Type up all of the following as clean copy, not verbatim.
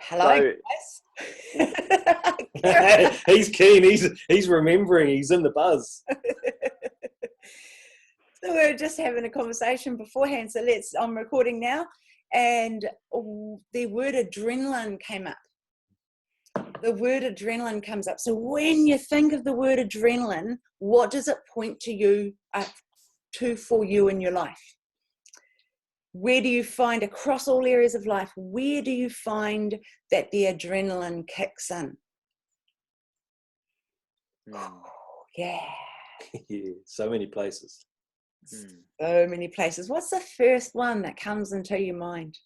Hello, So, guys. He's keen. He's remembering. He's in the buzz. So we were just having a conversation beforehand. So I'm recording now, and the word adrenaline came up. The word adrenaline comes up. So when you think of the word adrenaline, what does it point to you for you in your life? Where do you find, across all areas of life, where do you find that the adrenaline kicks in? Oh, yeah. Yeah, so many places. So many places. What's the first one that comes into your mind?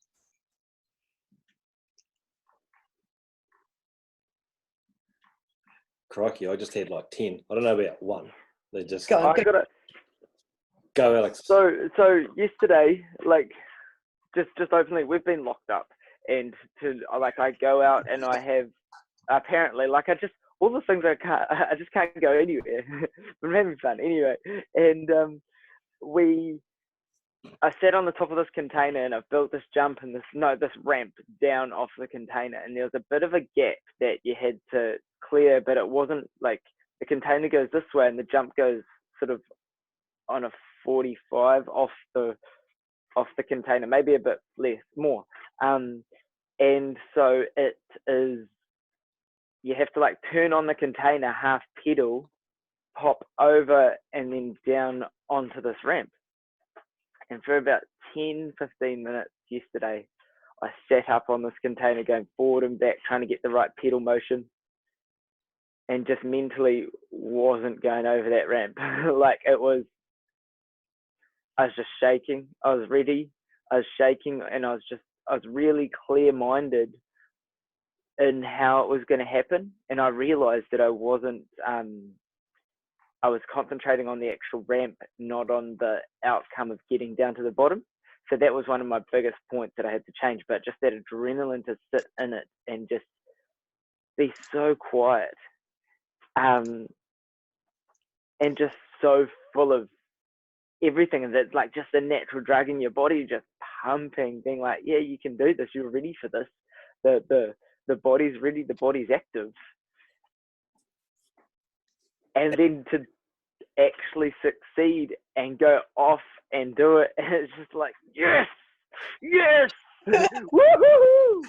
Crikey, I just had like 10. I don't know about one. They just Go on, I got it. go, Alex. So yesterday, like, just openly, we've been locked up, and I go out and I have apparently all the things I just can't go anywhere. But I'm having fun anyway, and I sat on the top of this container and I've built this jump and this ramp down off the container, and there was a bit of a gap that you had to clear, but it wasn't like the container goes this way and the jump goes sort of on a 45 off the container, maybe a bit more. And so it is, you have to like turn on the container, half pedal, hop over and then down onto this ramp. And for about 10-15 minutes yesterday, I sat up on this container going forward and back, trying to get the right pedal motion, and just mentally wasn't going over that ramp. Like, I was just shaking. I was ready. I was shaking, and I was really clear-minded in how it was going to happen. And I realized that I was concentrating on the actual ramp, not on the outcome of getting down to the bottom. So that was one of my biggest points that I had to change, but just that adrenaline to sit in it and just be so quiet, and just so full of everything. And that's like just the natural drug in your body just pumping, being like, yeah, you can do this. You're ready for this. The body's ready. The body's active. And then to actually succeed and go off and do it, and it's just like, yes, woohoo!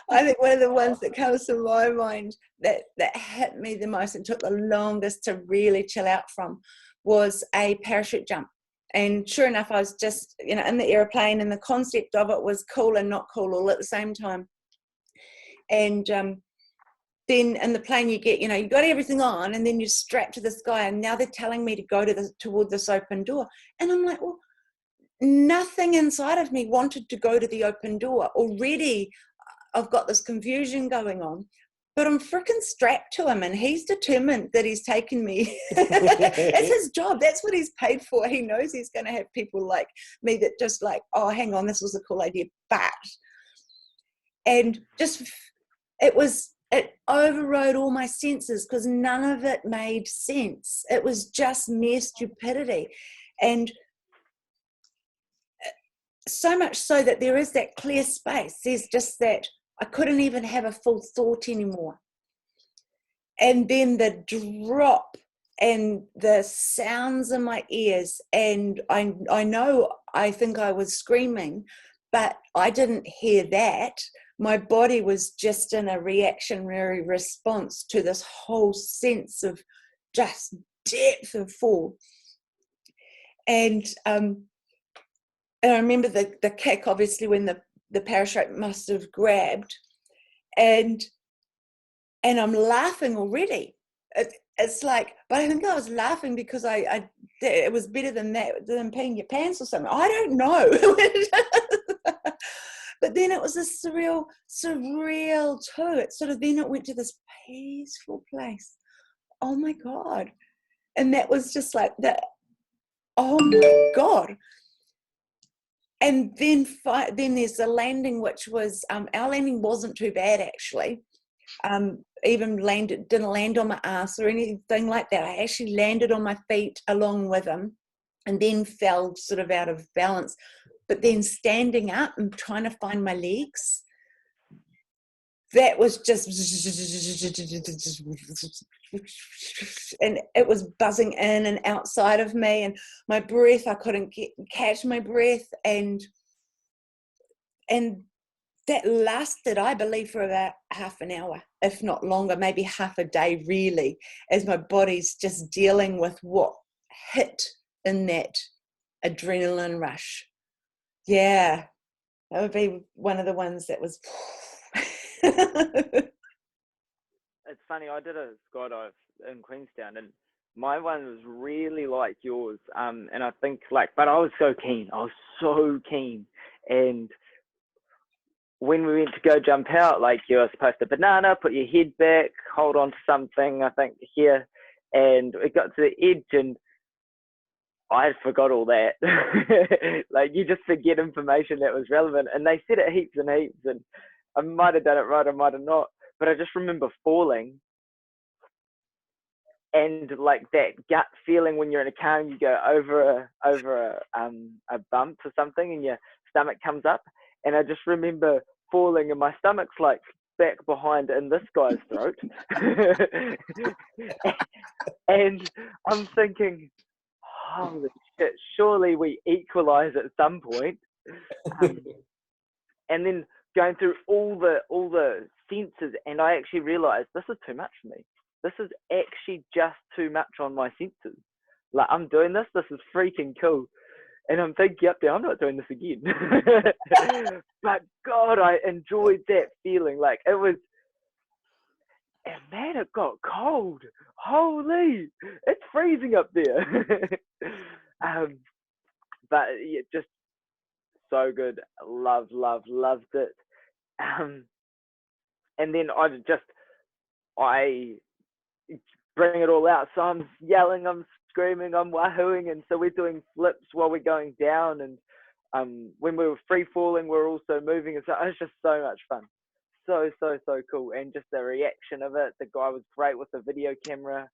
I think one of the ones that comes to my mind that hit me the most and took the longest to really chill out from was a parachute jump. And sure enough, I was just, in the airplane, and the concept of it was cool and not cool all at the same time. And then in the plane you get, you got everything on, and then you're strapped to this guy, and now they're telling me to go toward this open door. And I'm like, well, nothing inside of me wanted to go to the open door. Already I've got this confusion going on, but I'm freaking strapped to him, and he's determined that he's taken me. It's his job. That's what he's paid for. He knows he's going to have people like me that just like, oh, hang on, this was a cool idea. And just, it overrode all my senses, because none of it made sense. It was just mere stupidity. And so much so that there is that clear space. There's just that I couldn't even have a full thought anymore. And then the drop and the sounds in my ears, and I think I was screaming, but I didn't hear that. My body was just in a reactionary response to this whole sense of just depth of fall. And I remember the kick, obviously, when the parachute must have grabbed, and I'm laughing already. It's like, but I think I was laughing because it was better than that, than peeing your pants or something. I don't know. But then it was a surreal too. It went to this peaceful place. Oh my God. And that was just like that. Oh my God. And then there's the landing, which was, our landing wasn't too bad, actually. Didn't land on my ass or anything like that. I actually landed on my feet along with him, and then fell sort of out of balance. but then standing up and trying to find my legs, that was just, and it was buzzing in and outside of me, and my breath, I couldn't catch my breath, and that lasted, I believe, for about half an hour, if not longer, maybe half a day, really, as my body's just dealing with what hit in that adrenaline rush. Yeah, that would be one of the ones that was. It's funny, I did a skydive in Queenstown, and my one was really like yours. And I think, but I was so keen. And when we went to go jump out, you were supposed to banana, put your head back, hold on to something, I think, here. And it got to the edge, and I forgot all that. You just forget information that was relevant. And they said it heaps and heaps, and I might have done it right, I might have not. But I just remember falling, and that gut feeling when you're in a car and you go over a bump or something, and your stomach comes up. And I just remember falling, and my stomach's back behind in this guy's throat. And I'm thinking, holy shit, surely we equalize at some point. And then going through all the senses, and I actually realized this is too much for me. This is actually just too much on my senses. I'm doing this is freaking cool. And I'm thinking up there, I'm not doing this again. But God, I enjoyed that feeling. It was, and man, it got cold. Holy, it's freezing up there. But yeah, just so good. Loved it. And then I bring it all out. So I'm yelling, I'm screaming, I'm wahooing, and so we're doing flips while we're going down, and when we were free falling, we're also moving, and so it was just so much fun, so cool. And just the reaction of it, the guy was great with the video camera,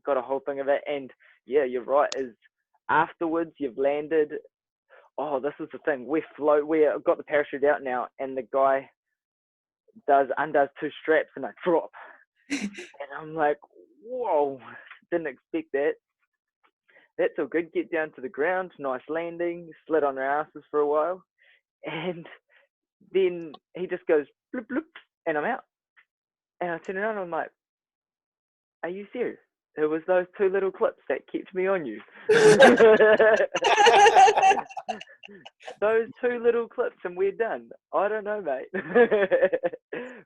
got a whole thing of it. And yeah, you're right, is afterwards you've landed, this is the thing, we got the parachute out now, and the guy undoes 2 straps, and I drop. And I'm like, whoa, didn't expect that. That's all good. Get down to the ground, nice landing, slid on our asses for a while. And then he just goes, bloop, bloop, and I'm out. And I turn around and I'm like, are you serious? It was those 2 little clips that kept me on you. Those 2 little clips and we're done. I don't know, mate.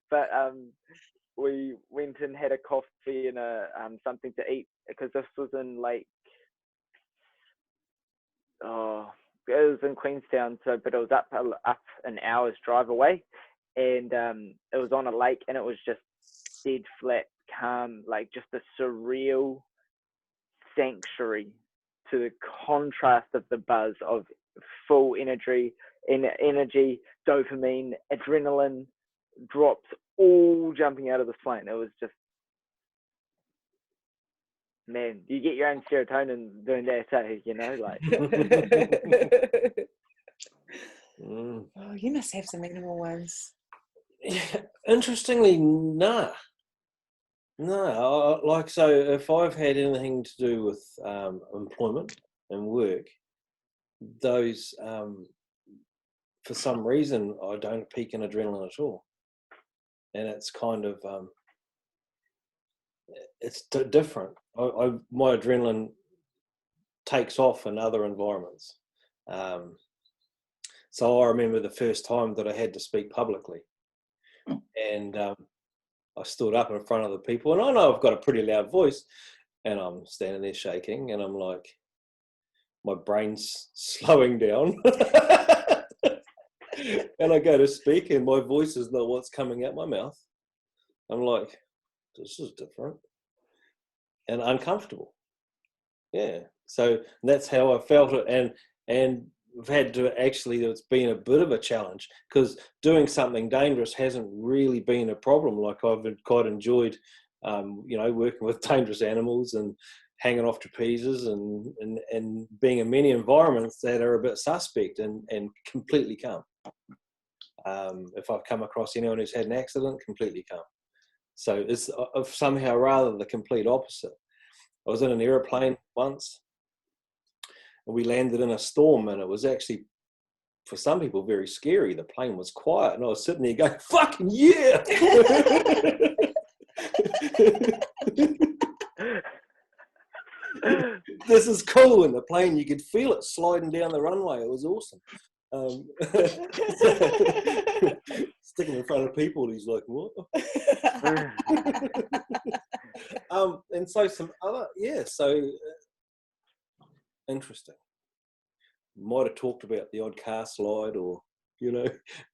But we went and had a coffee and something to eat, because this was in it was in Queenstown, but it was up an hour's drive away, and it was on a lake, and it was just dead flat, calm, just a surreal sanctuary, to the contrast of the buzz of full energy, dopamine, adrenaline drops, all jumping out of this plane. It was just, man, you get your own serotonin doing that, Oh, you must have some animal ones. Yeah, interestingly, no. So if I've had anything to do with employment and work, those, for some reason, I don't peak in adrenaline at all. And it's kind of, it's different. My adrenaline takes off in other environments. So I remember the first time that I had to speak publicly, and I stood up in front of the people, and I know I've got a pretty loud voice, and I'm standing there shaking, and I'm like, my brain's slowing down. And I go to speak, and my voice is not what's coming out my mouth. I'm like, this is different and uncomfortable. Yeah. So that's how I felt it. And I've had to it's been a bit of a challenge, because doing something dangerous hasn't really been a problem. I've quite enjoyed, working with dangerous animals, and hanging off trapezes and being in many environments that are a bit suspect and completely calm. If I've come across anyone who's had an accident, completely calm. So it's somehow rather the complete opposite. I was in an aeroplane once, and we landed in a storm, and it was actually, for some people, very scary. The plane was quiet, and I was sitting there going, fucking yeah! This is cool. In the plane, you could feel it sliding down the runway. It was awesome. Sticking in front of people, he's like, what? And so some other, interesting. Might have talked about the odd car slide or,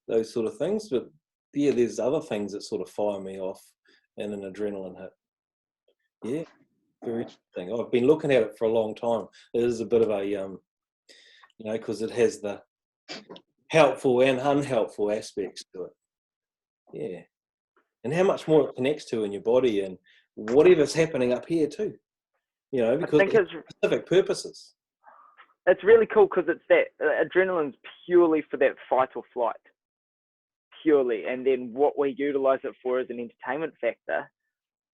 those sort of things, but yeah, there's other things that sort of fire me off and an adrenaline hit. Yeah, very interesting. I've been looking at it for a long time. It is a bit of a, because it has the helpful and unhelpful aspects to it. Yeah. And how much more it connects to in your body and whatever's happening up here too. Because it's specific purposes. It's really cool because it's that adrenaline's purely for that fight or flight. Purely. And then what we utilize it for as an entertainment factor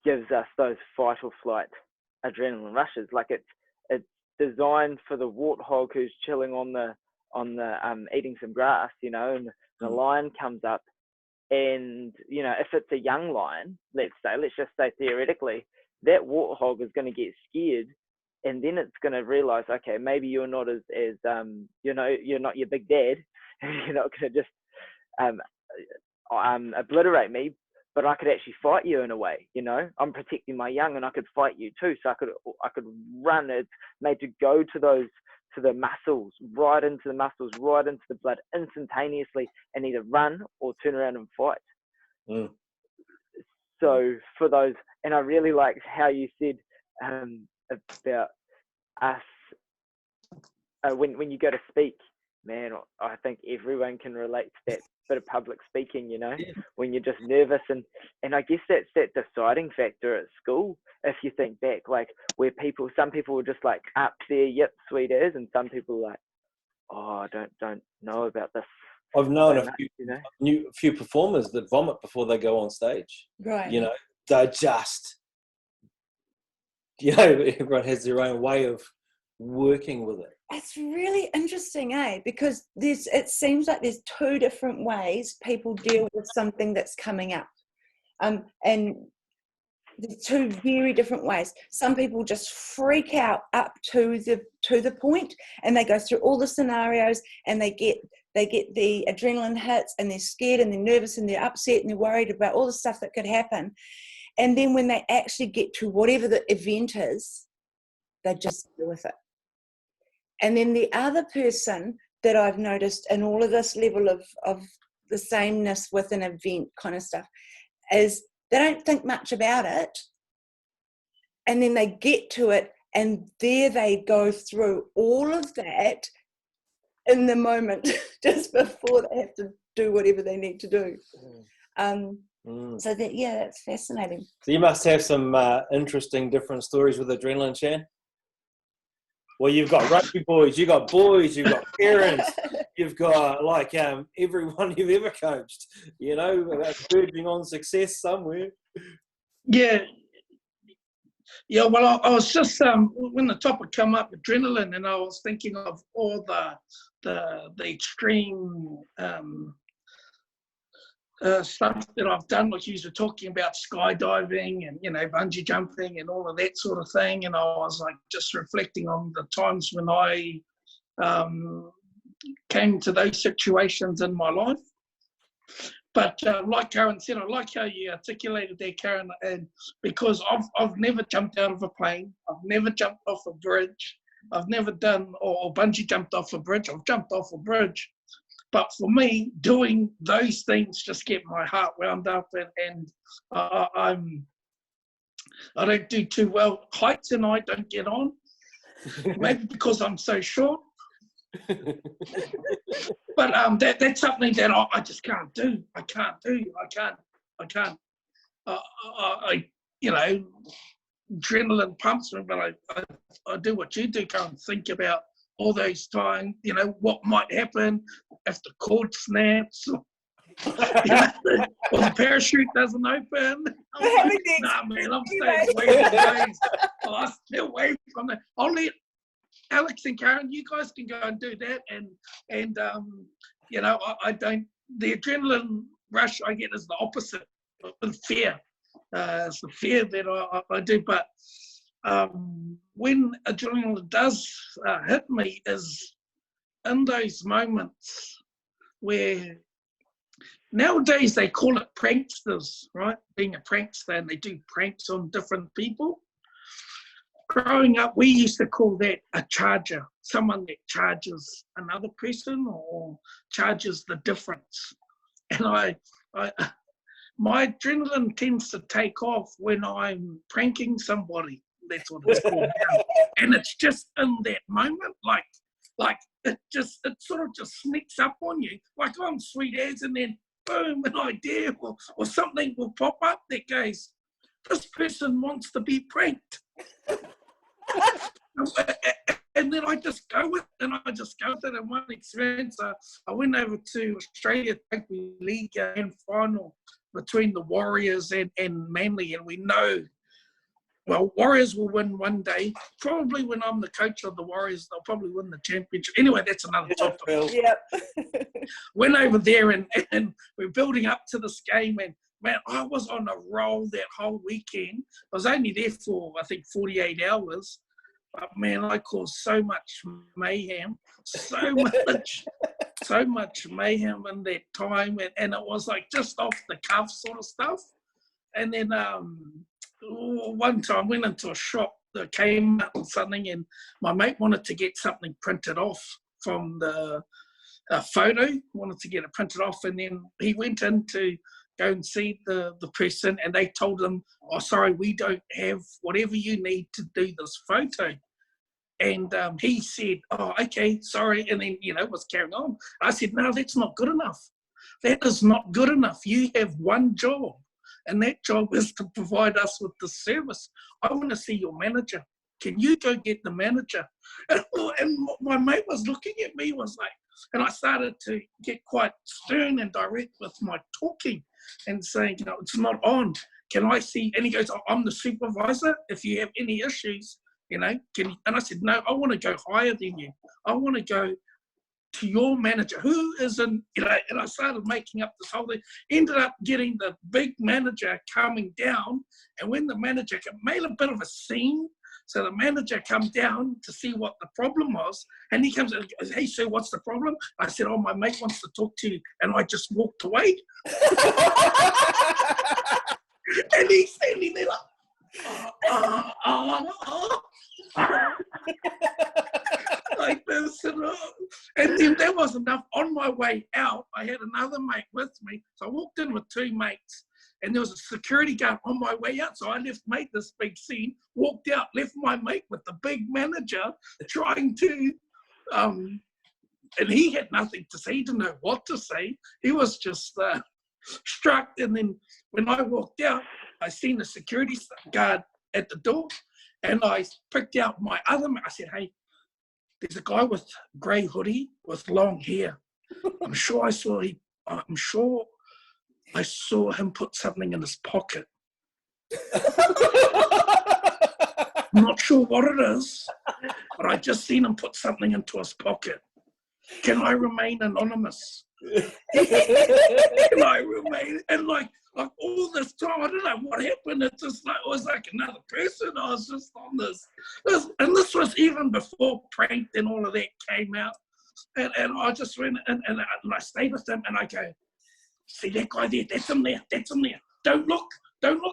gives us those fight or flight adrenaline rushes. Like it's designed for the warthog who's chilling on the eating some grass, and the lion comes up, and if it's a young lion, let's just say theoretically, that warthog is going to get scared, and then it's going to realize, okay, maybe you're not as you're not your big dad, you're not going to just obliterate me, but I could actually fight you in a way. I'm protecting my young, and I could fight you too. So I could run. It's made to go to the muscles, right into the muscles, right into the blood instantaneously, and either run or turn around and fight. Mm. So for those, and I really liked how you said about us when you go to speak, man, I think everyone can relate to that bit of public speaking, when you're just nervous, and I guess that's that deciding factor at school. If you think back, like where some people were just like up there, yep, sweet as, and some people were like, oh, I don't know about this. I've known a few performers that vomit before they go on stage. Right. They're just, everyone has their own way of working with it. It's really interesting, because it seems like there's two different ways people deal with something that's coming up. And there's two very different ways. Some people just freak out up to the point, and they go through all the scenarios, and they get the adrenaline hits, and they're scared, and they're nervous, and they're upset, and they're worried about all the stuff that could happen. And then when they actually get to whatever the event is, they just deal with it. And then the other person that I've noticed in all of this level of the sameness with an event kind of stuff is they don't think much about it, and then they get to it, and there they go through all of that in the moment just before they have to do whatever they need to do. So that's fascinating. So you must have some interesting different stories with adrenaline, Shan. Well, you've got rugby boys, you've got parents, you've got everyone you've ever coached, verging on success somewhere. Yeah. Well, I was just when the topic come up, adrenaline, and I was thinking of all the extreme stuff that I've done, like you were talking about skydiving and bungee jumping and all of that sort of thing, and I was like just reflecting on the times when I came to those situations in my life. But like Karyn said, I like how you articulated there, Karyn, and because I've never jumped out of a plane, I've never jumped off a bridge, I've never done or bungee jumped off a bridge. I've jumped off a bridge. But for me, doing those things just get my heart wound up, and I don't do too well. Heights and I don't get on, maybe because I'm so short. But that's something that I just can't do. I can't. adrenaline pumps me, but I do what you do, Karyn, think about all those times, you know, what might happen if the cord snaps, or, you know, or the parachute doesn't open. I'm like, nah, man, I'm staying away from those. I stay away from that. I'll let Alex and Karyn, you guys can go and do that, and you know, I don't. The adrenaline rush I get is the opposite of fear. It's the fear that I do, but when adrenaline does hit me is in those moments where nowadays they call it pranksters, right? Being a prankster, and they do pranks on different people. Growing up, we used to call that a charger, someone that charges another person or charges the difference. And my adrenaline tends to take off when I'm pranking somebody. That's what it's called now. And it's just in that moment, like it sort of just sneaks up on you. Like I'm sweet as, and then boom, an idea or something will pop up that goes, this person wants to be pranked. And then I just go with it, And one experience, I went over to Australia Rugby League and final between the Warriors and Manly, and we know, well, Warriors will win one day. Probably when I'm the coach of the Warriors, they'll probably win the championship. Anyway, that's another topic. Yep. Went over there and we're building up to this game, and man, I was on a roll that whole weekend. I was only there for, I think, 48 hours. But man, I caused so much mayhem, so much mayhem in that time. And it was like just off the cuff sort of stuff. And then one time I went into a shop that came up with something, and my mate wanted to get something printed off from the photo, wanted to get it printed off. And then he went in to go and see the person, and they told him, oh, sorry, we don't have whatever you need to do this photo. And he said, oh, okay, sorry. And then, you know, was carrying on. I said, no, that's not good enough. That is not good enough. You have one job, and that job is to provide us with the service. I want to see your manager. Can you go get the manager? And my mate was looking at me, was like, and I started to get quite stern and direct with my talking and saying, you know, it's not on. Can I see? And he goes, oh, I'm the supervisor. If you have any issues, you know, can you? And I said, no, I want to go higher than you. I want to go to your manager, who is in, you know, and I started making up this whole thing. Ended up getting the big manager coming down, and when the manager made a bit of a scene, so the manager come down to see what the problem was, and he comes and goes, hey, sir, what's the problem? I said, oh, my mate wants to talk to you, and I just walked away. And he's standing there like this, and then that was enough. On my way out, I had another mate with me, so I walked in with two mates, and there was a security guard on my way out. So I made this big scene, walked out, left my mate with the big manager trying to, and he had nothing to say. He didn't know what to say. He was just struck. And then when I walked out, I seen the security guard at the door, and I picked out my other mate. I said, hey, there's a guy with grey hoodie with long hair. I'm sure I saw him put something in his pocket. I'm not sure what it is, but I just seen him put something into his pocket. Can I remain anonymous? Can I remain? And like all this time, I don't know what happened. It was like another person. I was just on this, and this was even before Pranked and all of that came out. And I just went and I stayed with him, and I go, see that guy there? That's him there. That's him there. Don't look,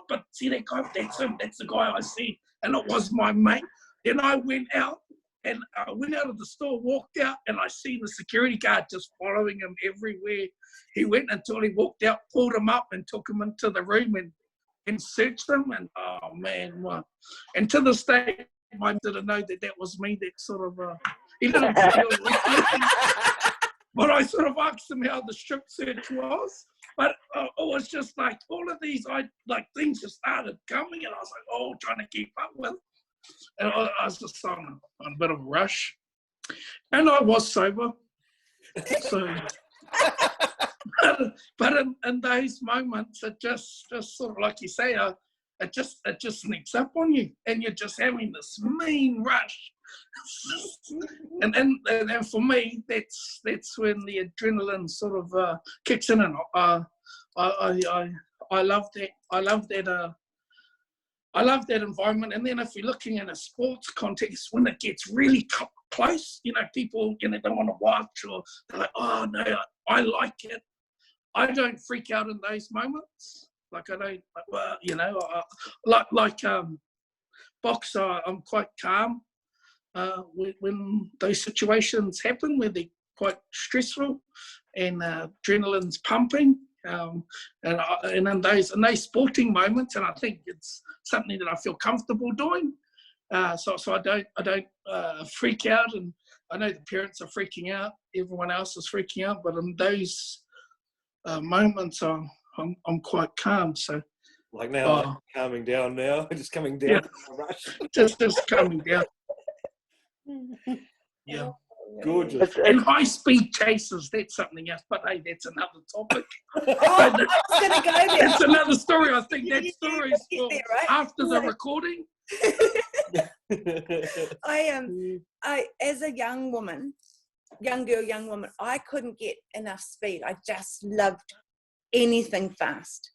but see that guy? That's him. That's the guy I see. And it was my mate. Then I went out, and I went out of the store, walked out, and I seen the security guard just following him everywhere. He went until he walked out, pulled him up, and took him into the room and searched him. And oh man, what? And to this day, I didn't know that was me. That sort of he didn't feel but I sort of asked him how the strip search was, But it was just like all of these, things just started coming, and I was like, oh, trying to keep up with. And I was just on a bit of a rush, and I was sober. So, but in those moments, it just sort of like you say, it just sneaks up on you, and you're just having this mean rush. and for me, that's when the adrenaline sort of kicks in, and I love that. I love that environment. And then if you're looking in a sports context, when it gets really close, people, they don't want to watch, or they're like, oh no, I like it. I don't freak out in those moments. Like I don't, boxer, I'm quite calm when those situations happen where they're quite stressful and adrenaline's pumping. And in those sporting moments, and I think it's something that I feel comfortable doing. So I don't freak out, and I know the parents are freaking out, everyone else is freaking out, but in those moments, I'm quite calm. So like now, I'm calming down now, just coming down. Yeah, rush. just coming down. Yeah. Gorgeous. And high-speed chases, that's something else, but hey, that's another topic. I was going to go there. That's another story. I think that story is for right? after the recording. I as a young woman, I couldn't get enough speed. I just loved anything fast.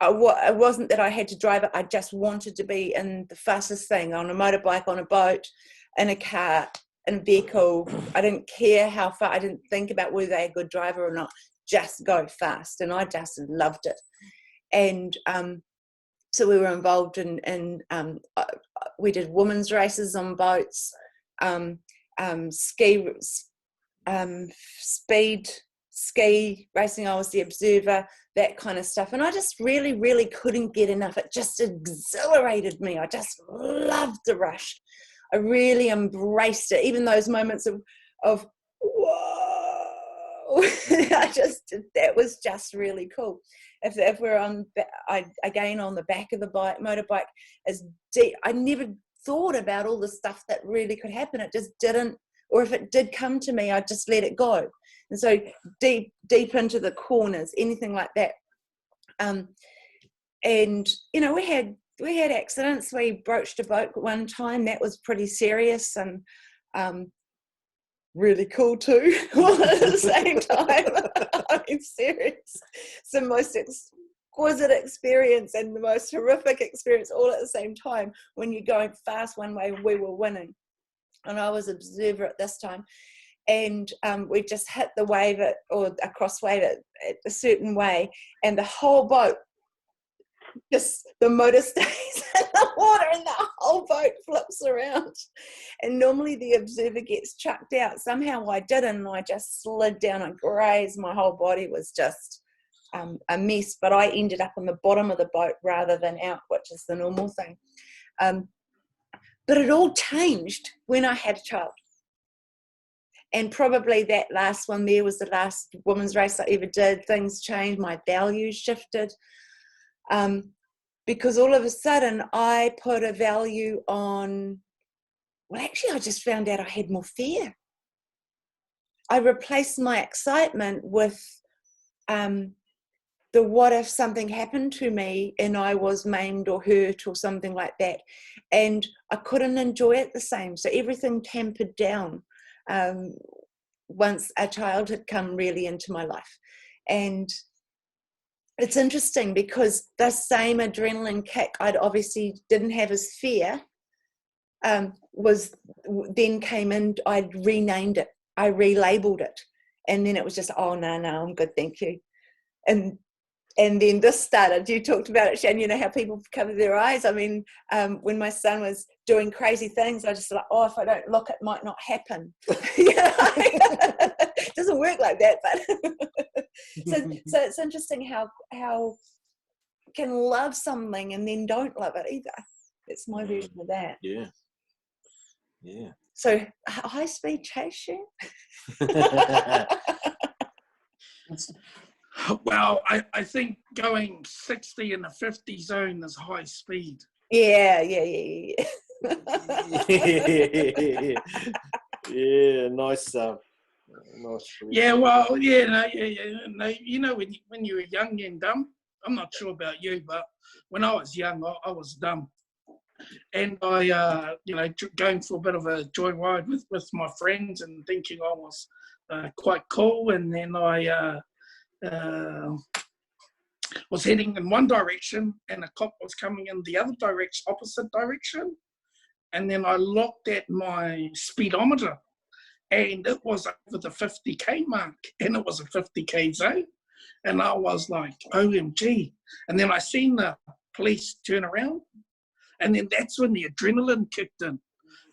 It wasn't that I had to drive it. I just wanted to be in the fastest thing, on a motorbike, on a boat, in a car, in a vehicle. I didn't care how far. I didn't think about whether they were a good driver or not. Just go fast, and I just loved it. And so we were involved in we did women's races on boats, speed ski racing. I was the observer, that kind of stuff, and I just really, really couldn't get enough. It just exhilarated me. I just loved the rush. I really embraced it, even those moments of whoa. That was just really cool. If we're on the back of the motorbike, as deep, I never thought about all the stuff that really could happen. It just didn't, or if it did come to me, I'd just let it go. And so deep into the corners, anything like that. And we had accidents. We broached a boat one time. That was pretty serious and really cool too, all at the same time. I mean, serious. It's the most exquisite experience and the most horrific experience all at the same time, when you're going fast one way and we were winning. And I was observer at this time. And we just hit the wave or a cross wave at a certain way, and the whole boat, just the motor stays in the water and the whole boat flips around. And normally the observer gets chucked out. Somehow I didn't, and I just slid down and grazed. My whole body was just a mess, but I ended up on the bottom of the boat rather than out, which is the normal thing. But it all changed when I had a child. And probably that last one there was the last women's race I ever did. Things changed. My values shifted. Because all of a sudden I put a value on, well, actually I just found out I had more fear. I replaced my excitement with the what if something happened to me and I was maimed or hurt or something like that. And I couldn't enjoy it the same. So everything tampered down. Once a child had come really into my life. And it's interesting because the same adrenaline kick I'd obviously didn't have as fear was then came in. I'd renamed it, I relabeled it, and then it was just, oh no, I'm good, thank you. And then this started. You talked about it, Shanen, how people cover their eyes. I mean, when my son was doing crazy things, I just like, if I don't look, it might not happen. It doesn't work like that, but so it's interesting how you can love something and then don't love it either. It's my version of that. Yeah. So high speed chase, Shanen? Well, I think going 60 in the 50 zone is high speed. Yeah. Yeah, nice. Nice. Yeah, well, yeah, no. You know, when you were young and dumb, I'm not sure about you, but when I was young, I was dumb. And I, going for a bit of a joyride with my friends and thinking I was quite cool. And then I was heading in one direction and a cop was coming in the other direction, opposite direction. And then I looked at my speedometer and it was over the 50k mark and it was a 50k zone. And I was like, OMG. And then I seen the police turn around. And then that's when the adrenaline kicked in.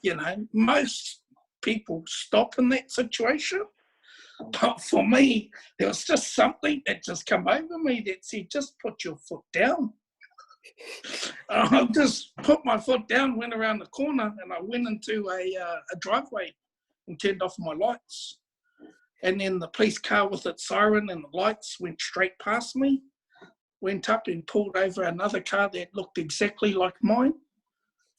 You know, most people stop in that situation. But for me, there was just something that just come over me that said, just put your foot down. I just put my foot down, went around the corner, and I went into a driveway and turned off my lights. And then the police car with its siren and the lights went straight past me, went up and pulled over another car that looked exactly like mine.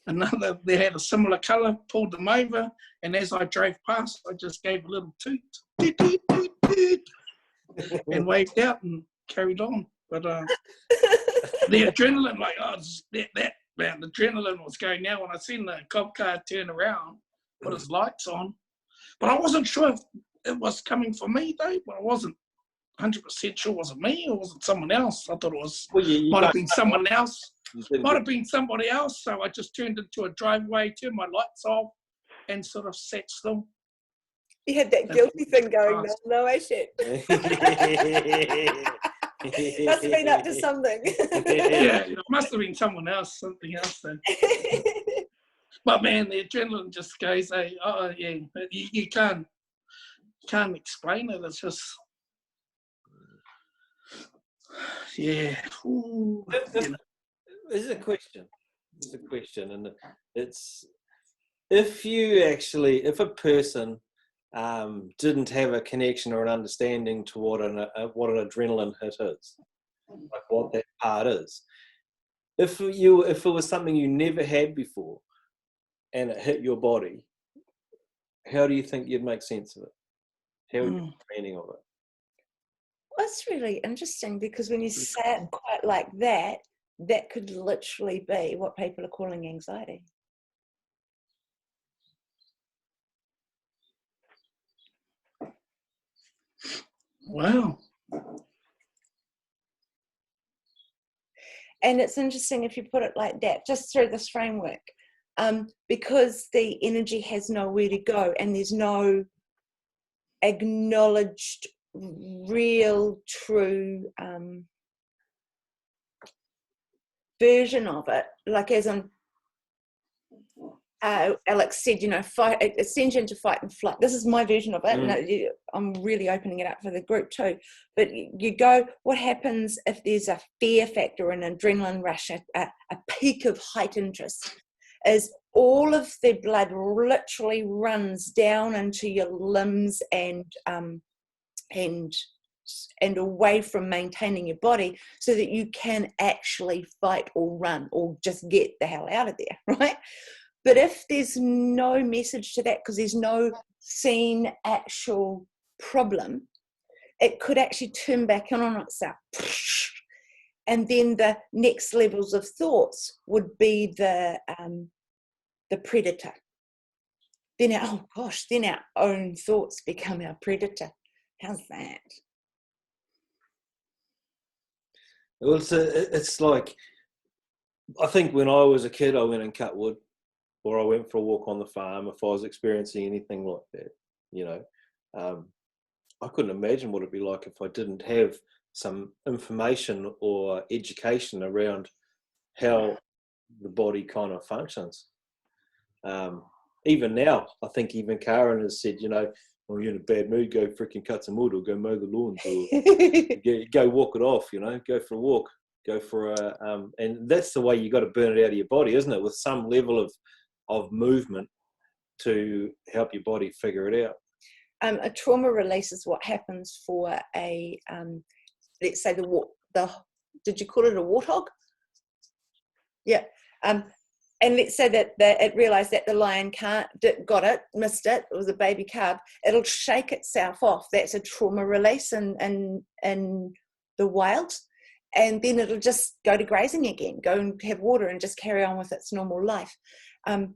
Another, they had a similar colour, pulled them over, and as I drove past, I just gave a little toot, toot, toot, toot, toot, and waved out and carried on. But the adrenaline, like, man, the adrenaline was going now when I seen the cop car turn around, put his lights on. But I wasn't sure if it was coming for me, though, but I wasn't 100% sure was it me or was it someone else. I thought it was, might have been someone else. Might have been somebody else, so I just turned into a driveway, turned my lights off, and sort of sat still. You had that guilty thing going on, no, eh, shit? Must have been up to something. Yeah, it must have been something else, something else then. But man, the adrenaline just goes, you can't explain it. It's just, yeah. Ooh, There's a question. And it's if a person didn't have a connection or an understanding to what an adrenaline hit is, like what that part is, if it was something you never had before and it hit your body, how do you think you'd make sense of it? How would you make meaning of it? Well, it's really interesting because when you say it quite like that, that could literally be what people are calling anxiety. Wow. And it's interesting if you put it like that, just through this framework, because the energy has nowhere to go and there's no acknowledged, real, true version of it, like as in Alex said, fight, it sends you into fight and flight. This is my version of it, and I'm really opening it up for the group too. But you go, what happens if there's a fear factor, an adrenaline rush, a peak of height interest, is all of the blood literally runs down into your limbs and away from maintaining your body so that you can actually fight or run or just get the hell out of there, right? But if there's no message to that because there's no seen actual problem, it could actually turn back on itself. And then the next levels of thoughts would be the predator. Then our own thoughts become our predator. How's that? Well, it's like, I think when I was a kid, I went and cut wood, or I went for a walk on the farm. If I was experiencing anything like that, I couldn't imagine what it'd be like if I didn't have some information or education around how the body kind of functions. Even now, I think even Karyn has said, when you're in a bad mood, go freaking cut some wood or go mow the lawns or go walk it off, go for a walk, go for a, and that's the way you got to burn it out of your body, isn't it? With some level of movement to help your body figure it out. A trauma release is what happens for a, let's say did you call it a warthog? Yeah. And let's say that it realized that the lion missed it, it was a baby cub, it'll shake itself off. That's a trauma release in the wild. And then it'll just go to grazing again, go and have water and just carry on with its normal life. A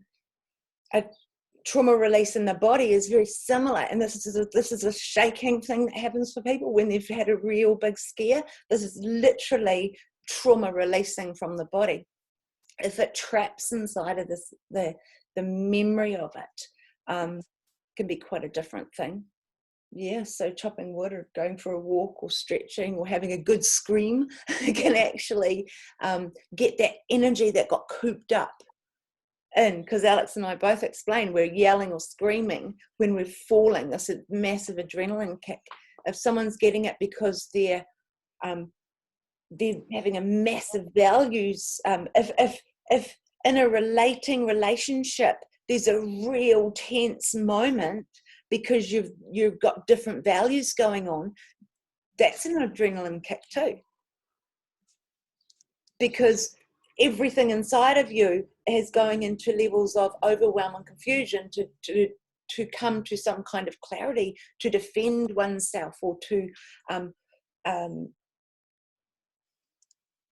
trauma release in the body is very similar, and this is a shaking thing that happens for people when they've had a real big scare. This is literally trauma releasing from the body. If it traps inside of this, the memory of it can be quite a different thing. Yeah, so chopping wood or going for a walk or stretching or having a good scream can actually get that energy that got cooped up in, because Alex and I both explained we're yelling or screaming when we're falling. This is a massive adrenaline kick. If someone's getting it because they're having a massive values, if in a relationship there's a real tense moment because you've got different values going on, that's an adrenaline kick too, because everything inside of you is going into levels of overwhelm and confusion to come to some kind of clarity, to defend oneself or to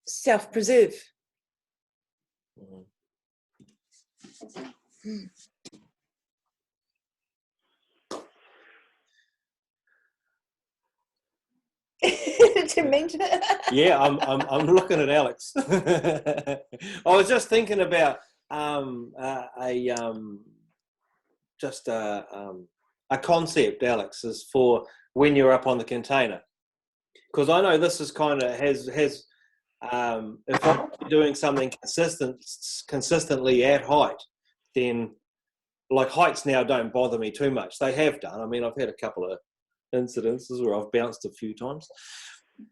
self-preserve. To mention it. Yeah, I'm looking at Alex. I was just thinking about a concept, Alex, is for when you're up on the container, because I know this is kind of has if I'm doing something consistently at height, then like heights now don't bother me too much. They have done. I mean, I've had a couple of incidences where I've bounced a few times.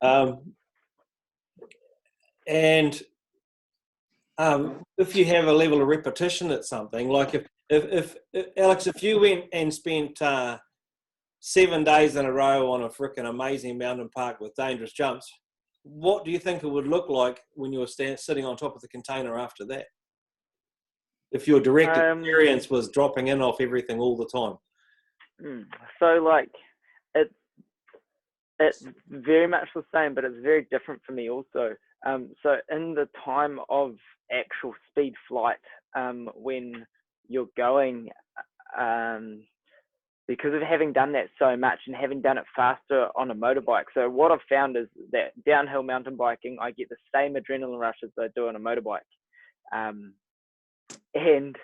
And if you have a level of repetition at something, like if Alex, if you went and spent 7 days in a row on a frickin' amazing mountain park with dangerous jumps, what do you think it would look like when you were sitting on top of the container after that? If your direct experience was dropping in off everything all the time. So like it's very much the same, but it's very different for me also. So in the time of actual speed flight, when you're going, because of having done that so much and having done it faster on a motorbike. So what I've found is that downhill mountain biking, I get the same adrenaline rush as I do on a motorbike. And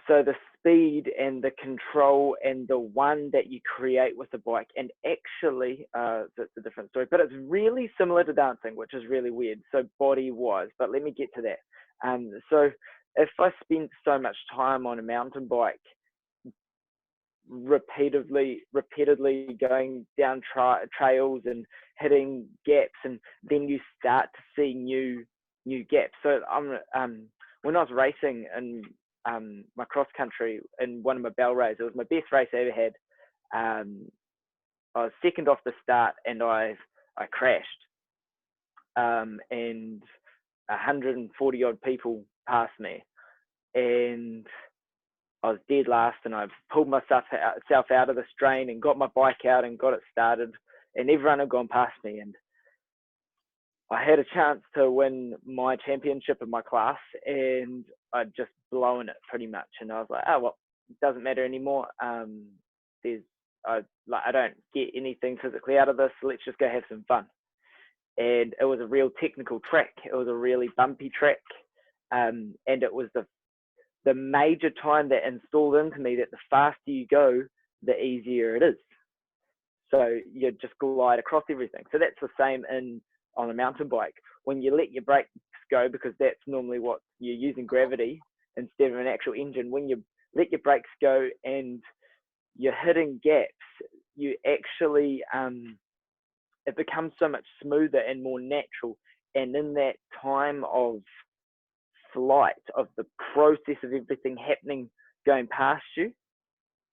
so the speed and the control and the one that you create with the bike, and actually that's a different story, but it's really similar to dancing, which is really weird, so body wise, but let me get to that. So if I spend so much time on a mountain bike repeatedly going down trails and hitting gaps, and then you start to see new gaps. So when I was racing in my cross country in one of my bell races, it was my best race I ever had. I was second off the start and I crashed, and 140 odd people passed me, and I was dead last, and I pulled myself out of the strain and got my bike out and got it started, and everyone had gone past me, and I had a chance to win my championship in my class, and I'd just blown it pretty much. And I was like, oh, well, it doesn't matter anymore. I don't get anything physically out of this. So let's just go have some fun. And it was a real technical track. It was a really bumpy track. And it was the major time that installed into me that the faster you go, the easier it is. So you just glide across everything. So that's the same on a mountain bike. When you let your brakes go, because that's normally what you're using, gravity instead of an actual engine, when you let your brakes go and you're hitting gaps, you actually it becomes so much smoother and more natural. And in that time of flight, of the process of everything happening, going past you,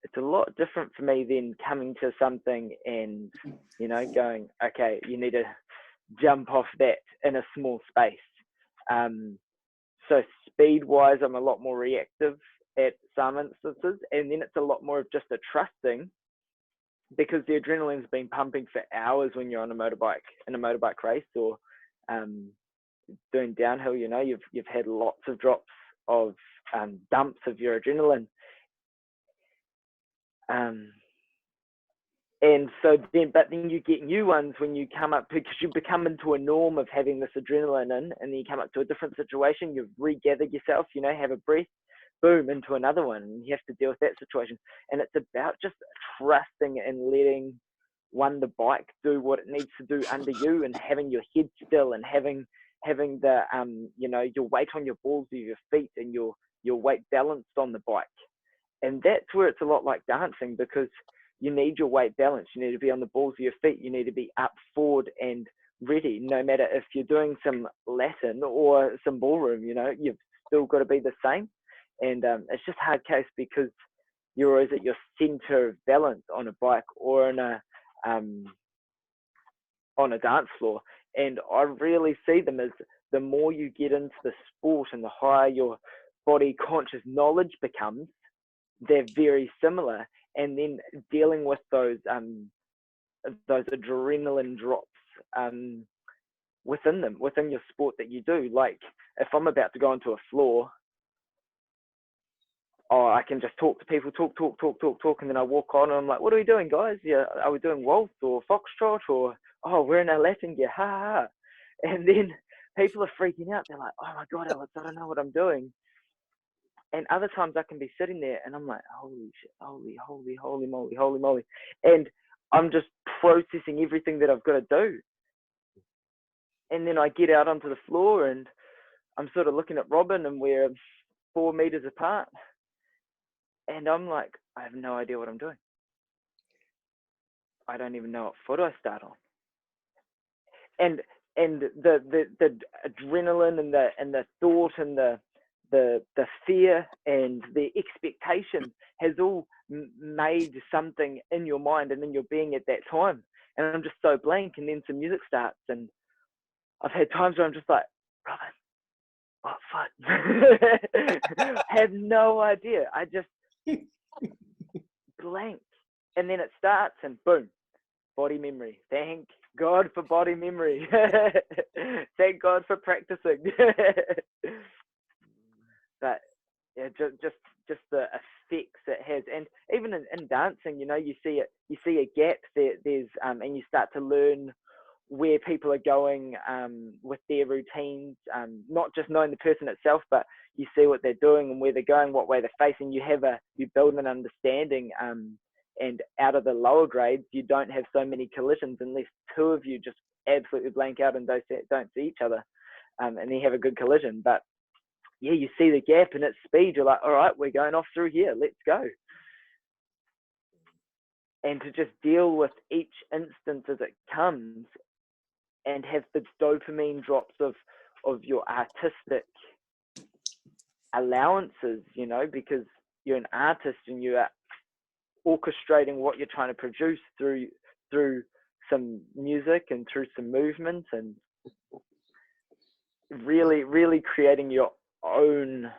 it's a lot different for me than coming to something and, you know, going, okay, you need to jump off that in a small space. So speed-wise, I'm a lot more reactive at some instances, and then it's a lot more of just a trusting, because the adrenaline's been pumping for hours when you're on a motorbike, in a motorbike race, or doing downhill. You know, you've had lots of drops of dumps of your adrenaline. And so then, but then you get new ones when you come up, because you become into a norm of having this adrenaline in, and then you come up to a different situation, you've regathered yourself, you know, have a breath, boom, into another one, and you have to deal with that situation. And it's about just trusting and letting the bike do what it needs to do under you, and having your head still, and having the you know, your weight on your balls of your feet, and your weight balanced on the bike. And that's where it's a lot like dancing, because you need your weight balance. You need to be on the balls of your feet. You need to be up, forward, and ready. No matter if you're doing some Latin or some ballroom, you know, you've still got to be the same. And it's just hard case, because you're always at your center of balance on a bike or on a dance floor. And I really see them as, the more you get into the sport and the higher your body conscious knowledge becomes, they're very similar. And then dealing with those adrenaline drops within your sport that you do. Like if I'm about to go onto a floor, I can just talk to people, talk, and then I walk on, and I'm like, what are we doing, guys? Yeah, are we doing waltz or foxtrot, or we're in our Latin gear, ha ha ha. And then people are freaking out. They're like, oh my God, Alex, I don't know what I'm doing. And other times I can be sitting there and I'm like, holy shit, holy moly. And I'm just processing everything that I've got to do. And then I get out onto the floor and I'm sort of looking at Robin, and we're 4 meters apart. And I'm like, I have no idea what I'm doing. I don't even know what foot I start on. And the adrenaline and the thought and the fear and the expectation has all made something in your mind and in your being at that time. And I'm just so blank, and then some music starts, and I've had times where I'm just like, Robin, what fuck? Have no idea. I just blank. And then it starts, and boom, body memory. Thank God for body memory. Thank God for practicing. But yeah, just the effects it has. And even in dancing, you know, you see a gap there's and you start to learn where people are going with their routines, not just knowing the person itself, but you see what they're doing and where they're going, what way they're facing. You build an understanding, and out of the lower grades, you don't have so many collisions unless two of you just absolutely blank out and don't see each other, and then you have a good collision. But yeah, you see the gap and its speed. You're like, all right, we're going off through here. Let's go. And to just deal with each instance as it comes, and have the dopamine drops of your artistic allowances, you know, because you're an artist and you are orchestrating what you're trying to produce through some music and through some movement, and really creating your own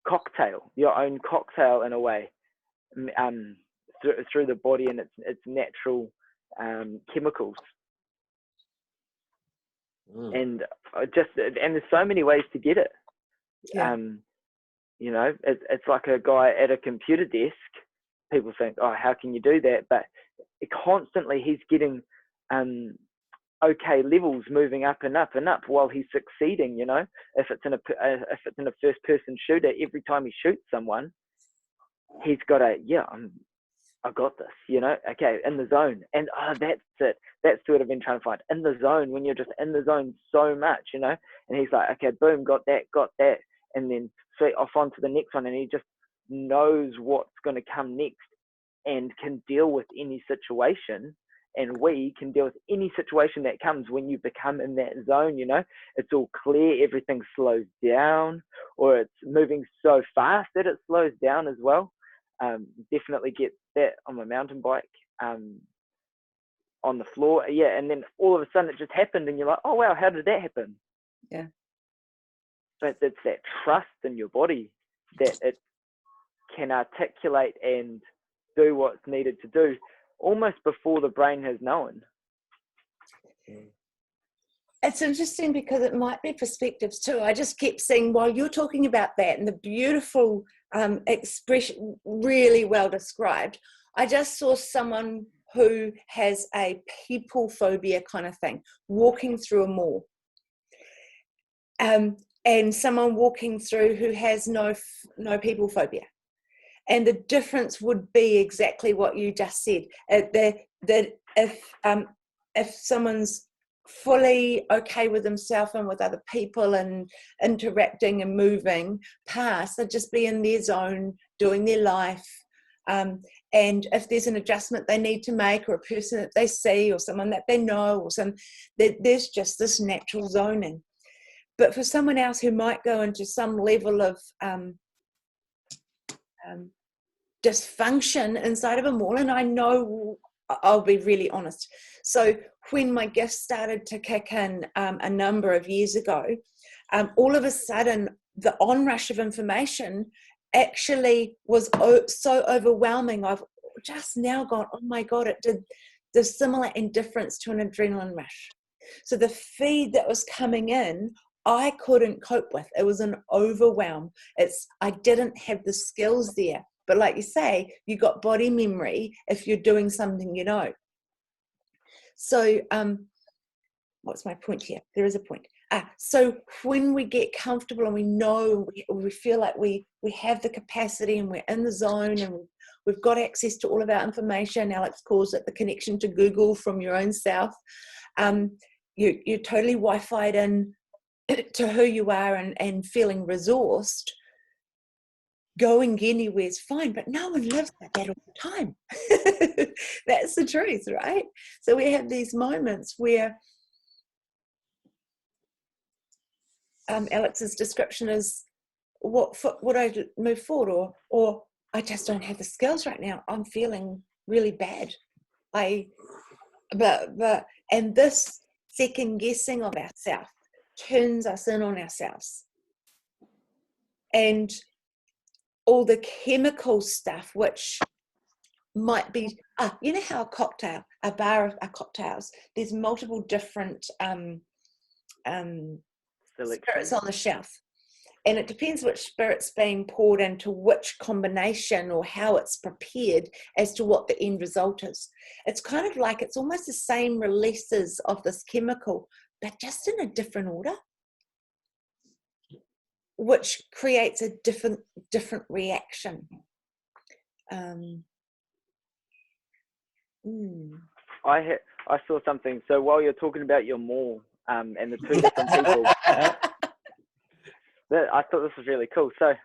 cocktail in a way, through the body and its natural chemicals. And there's so many ways to get it. Yeah. You know, it's like a guy at a computer desk. People think, oh, how can you do that? But constantly he's getting okay levels, moving up and up and up while he's succeeding. You know, if it's in a first person shooter, every time he shoots someone, he's got I got this, you know, okay, in the zone. And that's it. That's what I've been trying to find. In the zone, when you're just in the zone so much, you know, and he's like, okay, boom, got that. And then straight off onto the next one. And he just knows what's going to come next and can deal with any situation. And we can deal with any situation that comes when you become in that zone, you know. It's all clear, everything slows down, or it's moving so fast that it slows down as well. Definitely get that on my mountain bike, on the floor. Yeah, and then all of a sudden it just happened, and you're like, oh wow, how did that happen? Yeah. But it's that trust in your body that it can articulate and do what's needed to do almost before the brain has known. It's interesting because it might be perspectives too. I just kept saying, while you're talking about that and the beautiful expression, really well described, I just saw someone who has a people phobia kind of thing, walking through a mall. And someone walking through who has no people phobia. And the difference would be exactly what you just said. That if someone's fully okay with themselves and with other people and interacting and moving past, they'd just be in their zone, doing their life. And if there's an adjustment they need to make, or a person that they see, or someone that they know, or there's just this natural zoning. But for someone else who might go into some level of dysfunction inside of a mall, and I know, I'll be really honest. So when my gifts started to kick in a number of years ago, all of a sudden the onrush of information actually was so overwhelming. I've just now gone, oh my God, it did the similar indifference to an adrenaline rush. So the feed that was coming in, I couldn't cope with. It was an overwhelm. I didn't have the skills there. But like you say, you got body memory if you're doing something you know. So what's my point here? There is a point. So when we get comfortable and we know, we feel like we have the capacity and we're in the zone and we've got access to all of our information. Alex calls it the connection to Google from your own self. You're totally Wi-Fi'd in to who you are and feeling resourced. Going anywhere is fine, but no one lives like that all the time. That's the truth, right? So we have these moments where Alex's description is, would I move forward, or I just don't have the skills right now. I'm feeling really bad. And this second guessing of ourselves turns us in on ourselves, and all the chemical stuff, which might be, you know how a bar of cocktails, there's multiple different spirits on the shelf. And it depends which spirit's being poured into which combination or how it's prepared as to what the end result is. It's kind of like, it's almost the same releases of this chemical, but just in a different order, which creates a different reaction. I saw something. So while you're talking about your mall and the two different people, I thought this was really cool. So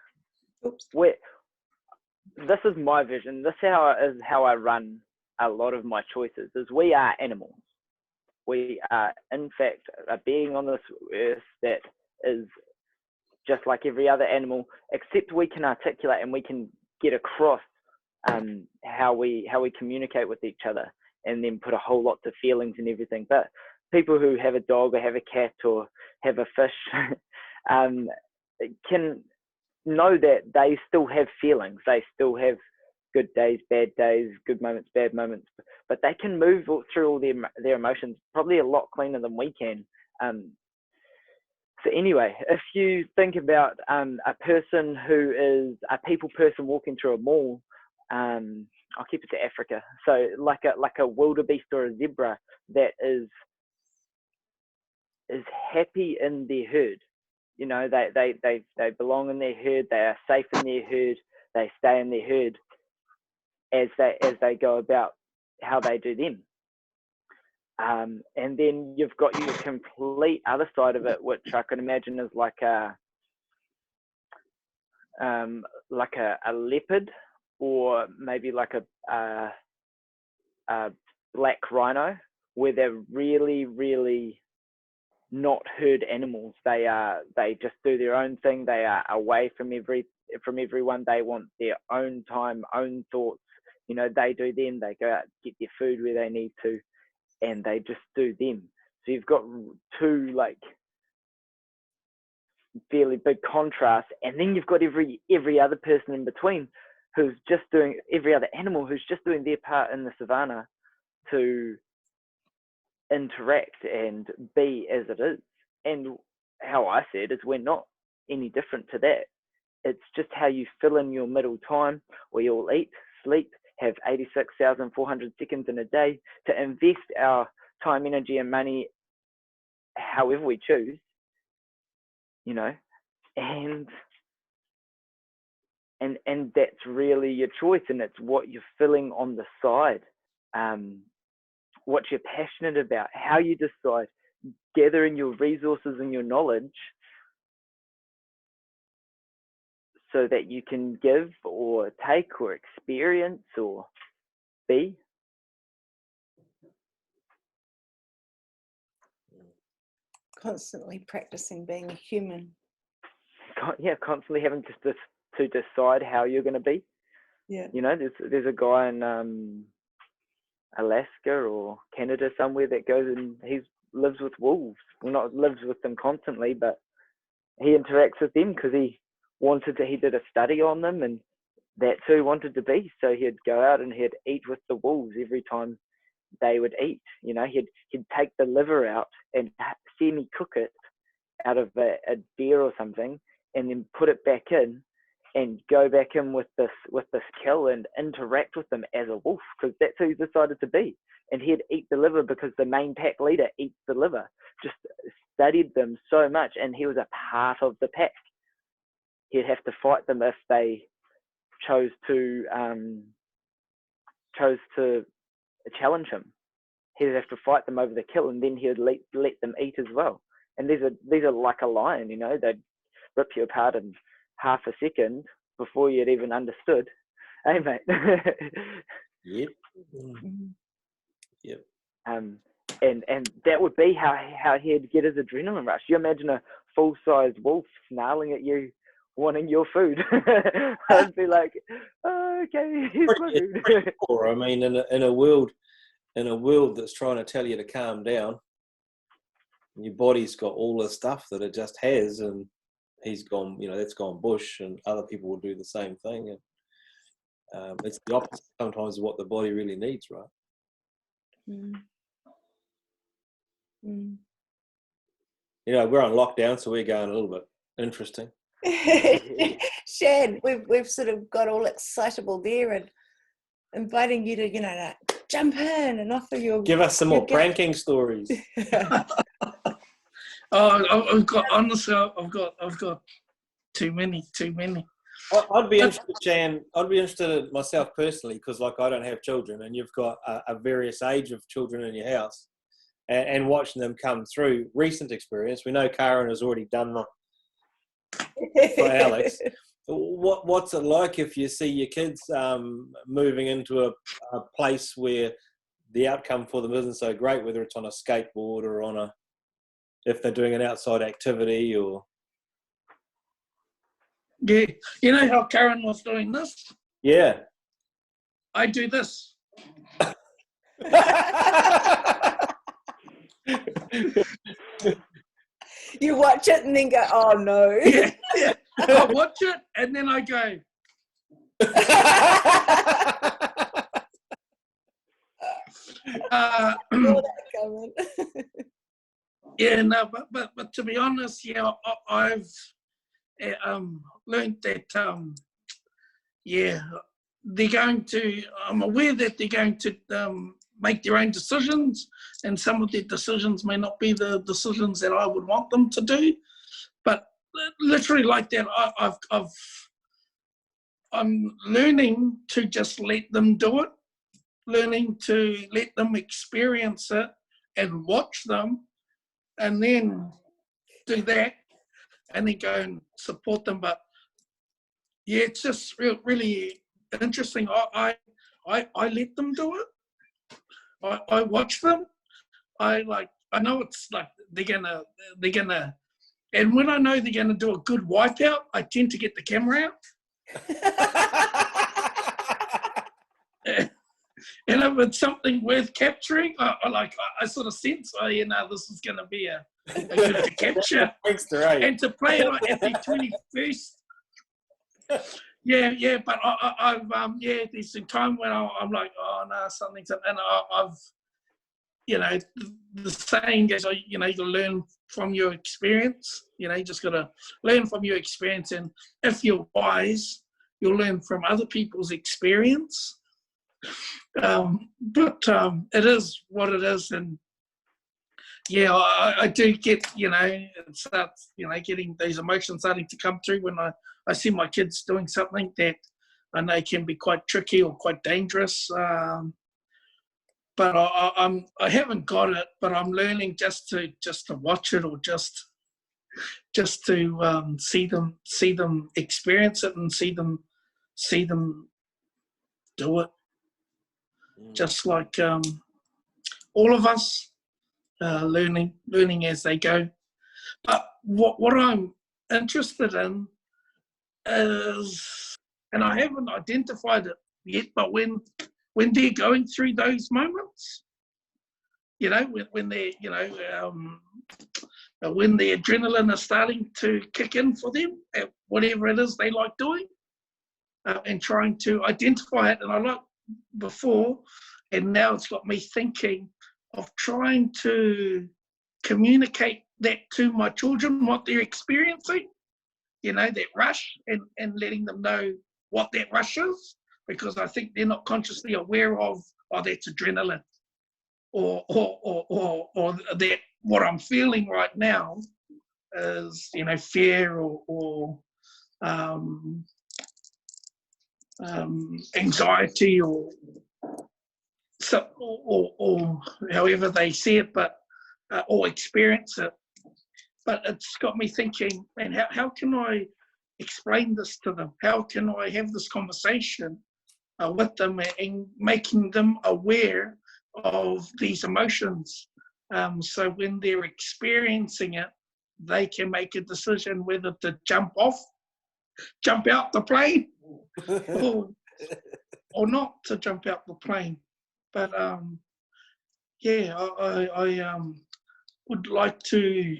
this is my vision. This is how I run a lot of my choices. Is we are animals. We are, in fact, a being on this earth that is just like every other animal, except we can articulate and we can get across how we communicate with each other, and then put a whole lot of feelings and everything. But people who have a dog or have a cat or have a fish can know that they still have feelings. They still have good days, bad days, good moments, bad moments, but they can move through all their emotions probably a lot cleaner than we can. So anyway, if you think about a person who is a people person walking through a mall, I'll keep it to Africa. So like a wildebeest or a zebra that is happy in their herd. You know, they belong in their herd. They are safe in their herd. They stay in their herd as they go about how they do them. And then you've got your complete other side of it, which I can imagine is like a leopard, or maybe like a black rhino, where they're really, really not herd animals. They just do their own thing. They are away from from everyone. They want their own time, own thoughts. You know, they do them. They go out, get their food where they need to, and they just do them. So you've got two like fairly big contrasts, and then you've got every other person in between who's just doing, every other animal who's just doing their part in the savannah to interact and be as it is. And how I see it is we're not any different to that. It's just how you fill in your middle time. We all eat, sleep, have 86,400 seconds in a day to invest our time, energy, and money however we choose, you know, and that's really your choice, and it's what you're filling on the side, what you're passionate about, how you decide, gathering your resources and your knowledge so that you can give or take or experience or be. Constantly practicing being a human. Yeah, constantly having to decide how you're going to be. Yeah. You know, there's a guy in Alaska or Canada somewhere that goes and he lives with wolves. Well, not lives with them constantly, but he interacts with them because he did a study on them, and that's who he wanted to be. So he'd go out and he'd eat with the wolves every time they would eat. You know, he'd take the liver out and semi-cook it out of a deer or something, and then put it back in and go back in with this kill and interact with them as a wolf, because that's who he decided to be. And he'd eat the liver because the main pack leader eats the liver. Just studied them so much, and he was a part of the pack. He'd have to fight them if they chose to challenge him. He'd have to fight them over the kill, and then he'd let them eat as well. And these are like a lion, you know, they'd rip you apart in half a second before you'd even understood. Hey, mate. Yep. Yep. And that would be how he'd get his adrenaline rush. You imagine a full-size wolf snarling at you, wanting your food. I'd be like, oh, okay, here's my food. Cool. I mean, in a world that's trying to tell you to calm down, your body's got all the stuff that it just has, and he's gone, you know, that's gone bush, and other people will do the same thing. And it's the opposite sometimes of what the body really needs, right? Mm. Mm. You know, we're on lockdown, so we're going a little bit interesting. Shan, we've sort of got all excitable there and inviting you to, you know, to jump in and offer your... Give us some more pranking stories. I've got too many. I'd be interested, Shan. I'd be interested myself personally, because like I don't have children, and you've got a various age of children in your house, and watching them come through. Recent experience. We know Karyn has already done for Alex. What's it like if you see your kids moving into a place where the outcome for them isn't so great, whether it's on a skateboard or if they're doing an outside activity or... Yeah, you know how Karyn was doing this? Yeah. I do this. You watch it and then go, oh no. Yeah. I watch it and then I go. Yeah, no, but to be honest, yeah, I've learned that, I'm aware that they're going to make their own decisions, and some of their decisions may not be the decisions that I would want them to do, but literally like that, I'm learning to just let them do it, learning to let them experience it and watch them, and then do that, and then go and support them. But yeah, it's just really interesting. I let them do it. I watch them. I know it's like they're gonna, and when I know they're gonna do a good wipeout, I tend to get the camera out And if it's something worth capturing, I sort of sense, this is going to be a good to capture. And to play it at the 21st. Yeah, but I've there's some time when I'm like, oh no, something's up, and I've, the saying is, you learn from your experience. You just got to learn from your experience, and if you're wise, you'll learn from other people's experience. But it is what it is, and yeah, I do get, it starts, getting these emotions starting to come through when I see my kids doing something that I know can be quite tricky or quite dangerous. But I haven't got it, but I'm learning just to watch it, or just to see them experience it and see them do it. Just like all of us, learning as they go. But what I'm interested in is, and I haven't identified it yet, but when they're going through those moments, when they're, when the adrenaline is starting to kick in for them, at whatever it is they like doing, and trying to identify it. And I like before, and now it's got me thinking of trying to communicate that to my children, what they're experiencing, that rush, and letting them know what that rush is, because I think they're not consciously aware of, oh, that's adrenaline, or that what I'm feeling right now is, fear or anxiety, or however they see it, but or experience it. But it's got me thinking, man, how can I explain this to them? How can I have this conversation with them, and making them aware of these emotions, so when they're experiencing it, they can make a decision whether to jump out the plane, or not to jump out the plane. But I would like to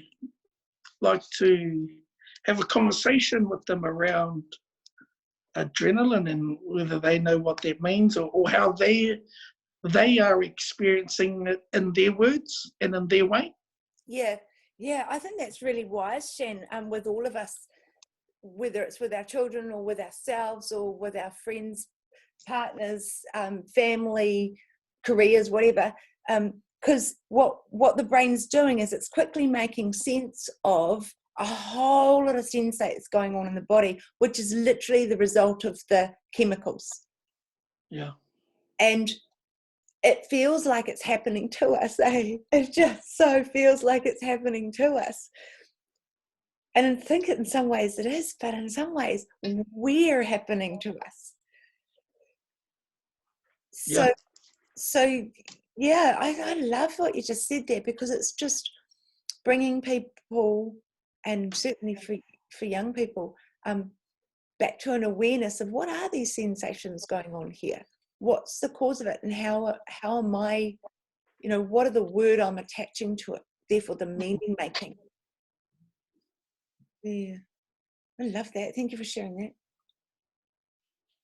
have a conversation with them around adrenaline, and whether they know what that means, or how they are experiencing it in their words and in their way. Yeah, I think that's really wise, Shan, with all of us, whether it's with our children or with ourselves or with our friends, partners, family, careers, whatever, because what the brain's doing is it's quickly making sense of a whole lot of sensates going on in the body, which is literally the result of the chemicals. Yeah. And it feels like it's happening to us, eh? It just so feels like it's happening to us. And I think in some ways it is, but in some ways we're happening to us. So yeah, I love what you just said there, because it's just bringing people, and certainly for young people, back to an awareness of what are these sensations going on here? What's the cause of it, and how am I, what are the word I'm attaching to it, therefore the meaning making. Yeah, I love that. Thank you for sharing that.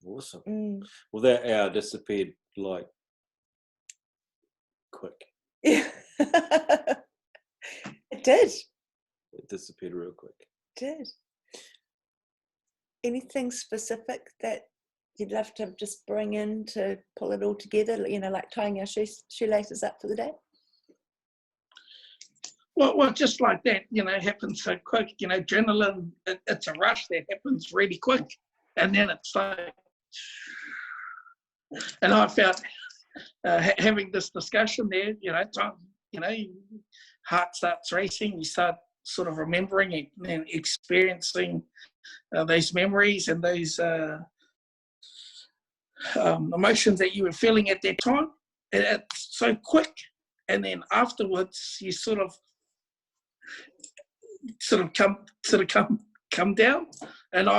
Awesome. Well, that hour disappeared like quick. Yeah. It did. It disappeared real quick. It did. Anything specific that you'd love to just bring in to pull it all together, like tying our shoelaces up for the day? Well, just like that, happens so quick. Adrenaline, it's a rush that happens really quick. And then it's like, and I felt having this discussion there, heart starts racing, you start sort of remembering and experiencing those memories and those emotions that you were feeling at that time. And it's so quick. And then afterwards, you sort of come down. And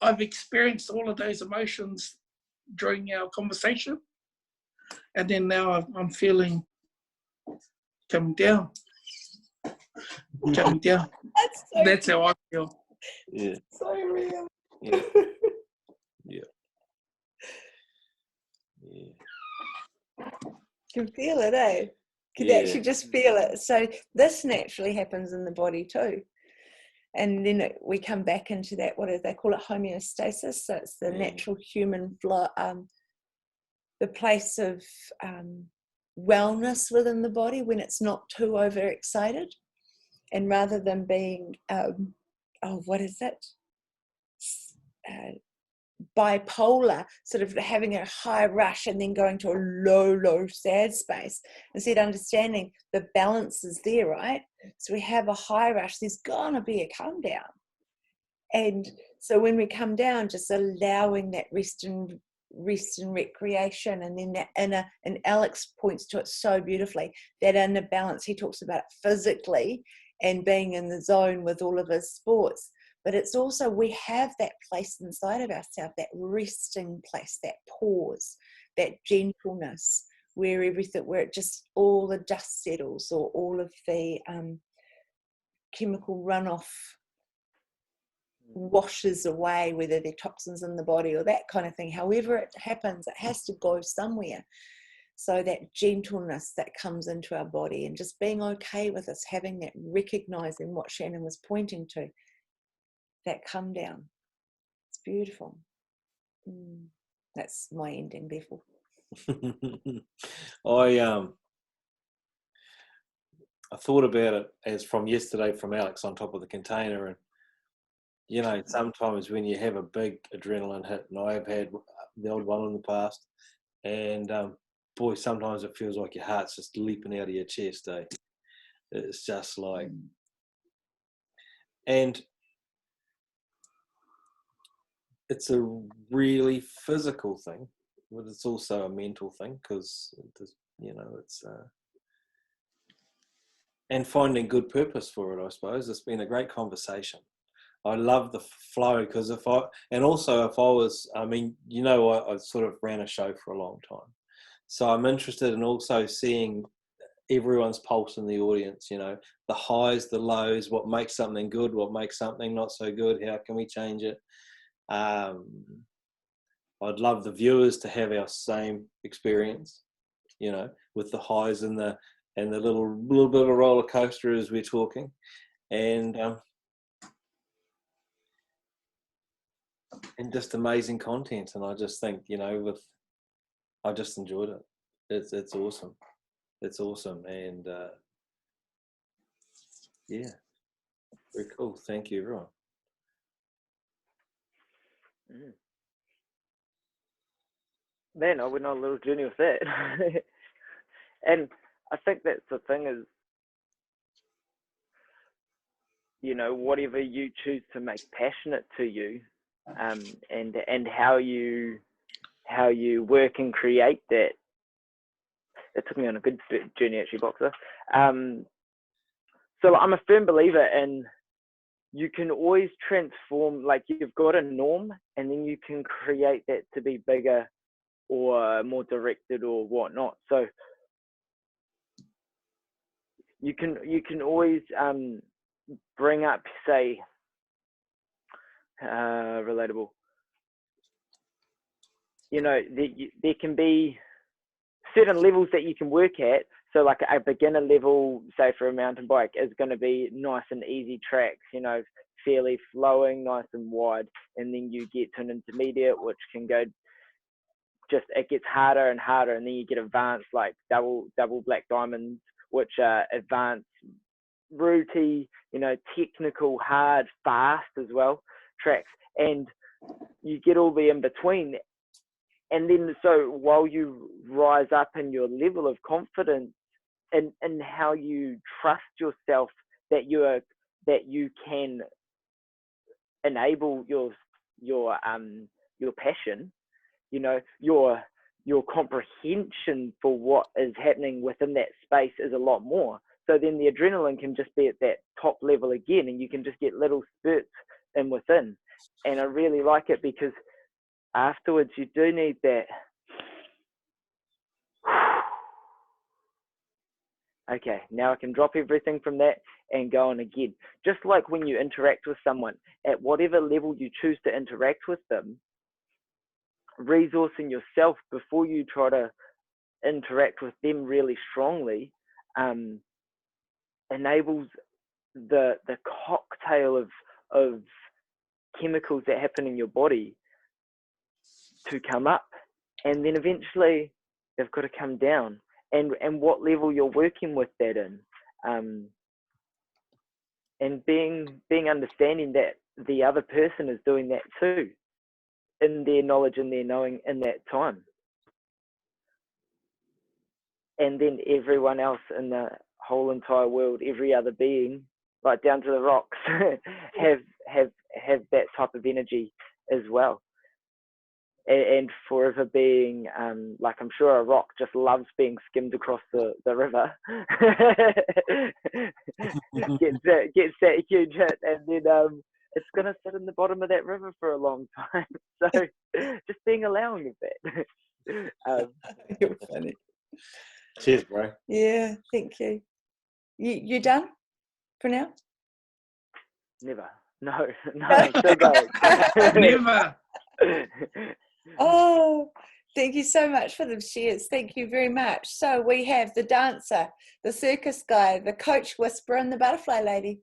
I've experienced all of those emotions during our conversation, and then now I'm feeling coming down. Coming down. That's how I feel. Yeah. So real. Yeah. Yeah. Yeah. You can feel it, eh? You can Yeah. actually just feel it. So this naturally happens in the body too. And then we come back into that, what do they call it, homeostasis. So it's the natural human flow, the place of wellness within the body when it's not too overexcited. And rather than being, what is it? Bipolar, sort of having a high rush and then going to a low sad space, instead understanding the balance is there, right? So we have a high rush, there's gonna be a come down. And so when we come down, just allowing that rest and recreation, and then that inner, and Alex points to it so beautifully, that inner balance. He talks about it physically and being in the zone with all of his sports. But it's also, we have that place inside of ourselves, that resting place, that pause, that gentleness, where everything, where it just, all the dust settles, or all of the chemical runoff washes away, whether they're toxins in the body or that kind of thing. However it happens, it has to go somewhere. So that gentleness that comes into our body, and just being okay with us, having that, recognizing what Shanen was pointing to, that come down. It's beautiful. That's my ending, therefore. I thought about it as from yesterday from Alex on top of the container, and you know, sometimes when you have a big adrenaline hit, and I have had the old one in the past, and boy, sometimes it feels like your heart's just leaping out of your chest, eh? It's just like, and it's a really physical thing, but it's also a mental thing, because you know, it's and finding good purpose for it. I suppose it's been a great conversation. I love the flow, because if I was, I mean, you know, I sort of ran a show for a long time, so I'm interested in also seeing everyone's pulse in the audience, you know, the highs, the lows, what makes something good, what makes something not so good, how can we change it. I'd love the viewers to have our same experience, you know, with the highs and the little bit of a roller coaster as we're talking, and just amazing content. And I just think, you know, I just enjoyed it. It's awesome. It's awesome, and yeah, very cool. Thank you, everyone. Man, I went on a little journey with that. And I think that's the thing is, you know, whatever you choose to make passionate to you, and how you work and create that. It took me on a good journey, actually, Boxer. So I'm a firm believer in, you can always transform, like you've got a norm, and then you can create that to be bigger or more directed or whatnot. So you can always bring up, say, relatable. You know, there can be certain levels that you can work at. So like a beginner level, say for a mountain bike, is going to be nice and easy tracks, you know, fairly flowing, nice and wide. And then you get to an intermediate, which can go just, it gets harder and harder. And then you get advanced, like double black diamonds, which are advanced, Reti, you know, technical, hard, fast as well, tracks. And you get all the in between. And then, so while you rise up in your level of confidence and how you trust yourself that you can enable your passion, you know, your comprehension for what is happening within that space is a lot more. So then the adrenaline can just be at that top level again, and you can just get little spurts in within. And I really like it because afterwards you do need that. Okay, now I can drop everything from that and go on again. Just like when you interact with someone, at whatever level you choose to interact with them, resourcing yourself before you try to interact with them really strongly enables the cocktail of chemicals that happen in your body to come up, and then eventually they've got to come down, and what level you're working with that in, and being understanding that the other person is doing that too, in their knowledge and their knowing in that time. And then everyone else in the whole entire world, every other being, right down to the rocks, have that type of energy as well. And forever being, like I'm sure a rock just loves being skimmed across the river, gets that huge hit, and then it's going to sit in the bottom of that river for a long time. So just being allowing of that. You're funny. Cheers, bro. Yeah, thank you. You done for now? Never. No, I'm still going. Never. Oh, thank you so much for the shares. Thank you very much. So we have the dancer, the circus guy, the coach whisperer, and the butterfly lady.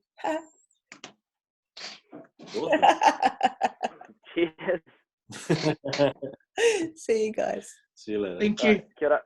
Cheers. See you guys. See you later. Thank you. Kia ora.